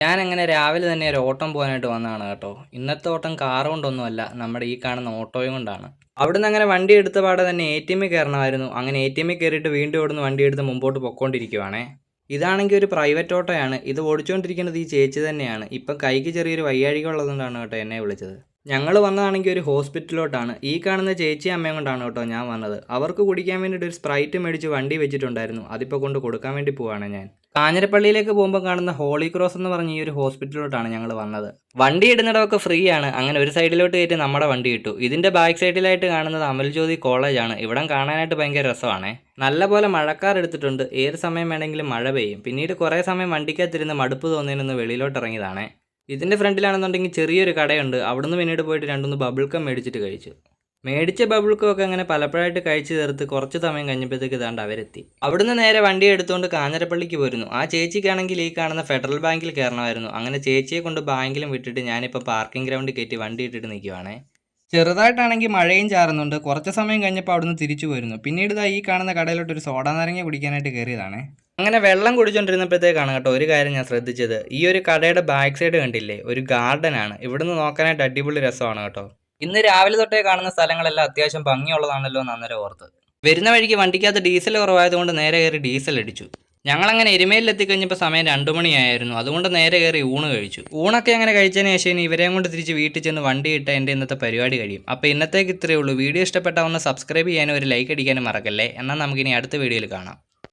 ഞാനങ്ങനെ രാവിലെ തന്നെ ഒരു ഓട്ടം പോകാനായിട്ട് വന്നതാണ് കേട്ടോ. ഇന്നത്തെ ഓട്ടം കാറ് കൊണ്ടൊന്നുമല്ല, നമ്മുടെ ഈ കാണുന്ന ഓട്ടോയും കൊണ്ടാണ്. അവിടുന്ന് അങ്ങനെ വണ്ടി എടുത്ത പാടെ തന്നെ എ.ടി.എമ്മിൽ കയറണമായിരുന്നു. അങ്ങനെ എ.ടി.എമ്മിൽ കയറിയിട്ട് വീണ്ടും ഇവിടുന്ന് വണ്ടി എടുത്ത് മുമ്പോട്ട് പൊക്കോണ്ടിരിക്കുവാണേ. ഇതാണെങ്കിൽ ഒരു പ്രൈവറ്റ് ഓട്ടോയാണ്. ഇത് ഓടിച്ചുകൊണ്ടിരിക്കുന്നത് ഈ ചേച്ചി തന്നെയാണ്. ഇപ്പം കൈക്ക് ചെറിയൊരു വയ്യാഴിക ഉള്ളതുകൊണ്ടാണ് കേട്ടോ എന്നെ വിളിച്ചത്. ഞങ്ങൾ വന്നതാണെങ്കിൽ ഒരു ഹോസ്പിറ്റലിലോട്ടാണ്. ഈ കാണുന്ന ചേച്ചിയും അമ്മയും കൊണ്ടാണ് കേട്ടോ ഞാൻ വന്നത്. അവർക്ക് കുടിക്കാൻ വേണ്ടിയിട്ട് ഒരു സ്പ്രൈറ്റ് മേടിച്ച് വണ്ടി വെച്ചിട്ടുണ്ടായിരുന്നു. അതിപ്പോൾ കൊണ്ട് കൊടുക്കാൻ വേണ്ടി പോവാണ് ഞാൻ. കാഞ്ഞിരപ്പള്ളിയിലേക്ക് പോകുമ്പോൾ കാണുന്ന ഹോളി ക്രോസ് എന്ന് പറഞ്ഞ ഈ ഒരു ഹോസ്പിറ്റലിലോട്ടാണ് ഞങ്ങൾ വന്നത്. വണ്ടി ഇടുന്നിടമൊക്കെ ഫ്രീ ആണ്. അങ്ങനെ ഒരു സൈഡിലോട്ട് കയറ്റി നമ്മുടെ വണ്ടി ഇട്ടു. ഇതിന്റെ ബാക്ക് സൈഡിലായിട്ട് കാണുന്നത് അമൽജ്യോതി കോളേജാണ്. ഇവിടം കാണാനായിട്ട് ഭയങ്കര രസമാണേ. നല്ലപോലെ മഴക്കാർ എടുത്തിട്ടുണ്ട്. ഏത് സമയം വേണമെങ്കിലും മഴ പെയ്യും. പിന്നീട് കുറേ സമയം വണ്ടിക്കകത്തിരുന്ന് മടുപ്പ് തോന്നിയിരുന്ന് വെളിയിലോട്ട് ഇറങ്ങിയതാണേ. ഇതിന്റെ ഫ്രണ്ടിലാണെന്നുണ്ടെങ്കിൽ ചെറിയൊരു കടയുണ്ട്. അവിടുന്ന് പിന്നീട് പോയിട്ട് രണ്ടൊന്ന് ബബിൾക്കം മേടിച്ചിട്ട് കഴിച്ചു. മേടിച്ച ബബിൾക്കം ഒക്കെ അങ്ങനെ പലപ്പോഴായിട്ട് കഴിച്ചു തീർത്ത് കുറച്ച് സമയം കഴിഞ്ഞപ്പോഴത്തേക്ക് ഇതാണ്ട് അവരെത്തി. അവിടുന്ന് നേരെ വണ്ടി എടുത്തുകൊണ്ട് കാഞ്ഞിരപ്പള്ളിക്ക് പോരുന്നു. ആ ചേച്ചിക്കാണെങ്കിൽ ഈ കാണുന്ന ഫെഡറൽ ബാങ്കിൽ കയറണമായിരുന്നു. അങ്ങനെ ചേച്ചിയെ കൊണ്ട് ബാങ്കിലും വിട്ടിട്ട് ഞാനിപ്പോൾ പാർക്കിംഗ് ഗ്രൗണ്ടിൽ കയറ്റി വണ്ടി ഇട്ടിട്ട് നിൽക്കുവാണേ. ചെറുതായിട്ടാണെങ്കിൽ മഴയും ചാറുന്നുണ്ട്. കുറച്ച് സമയം കഴിഞ്ഞപ്പോൾ അവിടുന്ന് തിരിച്ചു പോരുന്നു. പിന്നീട് ഇതാ ഈ കാണുന്ന കടയിലോട്ട് ഒരു സോഡ നാരങ്ങ കുടിക്കാനായിട്ട് കയറിയതാണ്. അങ്ങനെ വെള്ളം കുടിച്ചുകൊണ്ടിരുന്നപ്പോഴത്തേക്കാണ് കേട്ടോ ഒരു കാര്യം ഞാൻ ശ്രദ്ധിച്ചത്. ഈ ഒരു കടയുടെ ബാക്ക് സൈഡ് കണ്ടില്ലേ, ഒരു ഗാർഡൻ ആണ്. ഇവിടുന്ന് നോക്കാനായിട്ട് അടിപൊളി രസമാണ് കേട്ടോ. ഇന്ന് രാവിലെ തൊട്ടേ കാണുന്ന സ്ഥലങ്ങളെല്ലാം അത്യാവശ്യം ഭംഗിയുള്ളതാണല്ലോ എന്ന് അന്നേരം ഓർത്ത്. വരുന്ന വഴിക്ക് വണ്ടിക്കകത്ത് ഡീസൽ കുറവായതുകൊണ്ട് നേരെ കയറി ഡീസൽ അടിച്ചു. ഞങ്ങളങ്ങനെ എരുമേലിൽ എത്തിക്കഴിഞ്ഞപ്പോൾ സമയം 2 മണിയായിരുന്നു. അതുകൊണ്ട് നേരെ കയറി ഊണ് കഴിച്ചു. ഊണൊക്കെ അങ്ങനെ കഴിച്ചതിന് ശേഷം ഇനി ഇവരെയും കൊണ്ട് തിരിച്ച് വീട്ടിൽ ചെന്ന് വണ്ടി ഇട്ട എൻ്റെ ഇന്നത്തെ പരിപാടി കഴിയും. അപ്പോൾ ഇന്നത്തേക്ക് ഇത്രയേ ഉള്ളൂ. വീഡിയോ ഇഷ്ടപ്പെട്ടാൽ ഒന്ന് സബ്സ്ക്രൈബ് ചെയ്യാനും ഒരു ലൈക്ക് അടിക്കാനും മറക്കല്ലേ. എന്നാൽ നമുക്കിനി അടുത്ത വീഡിയോയിൽ കാണാം.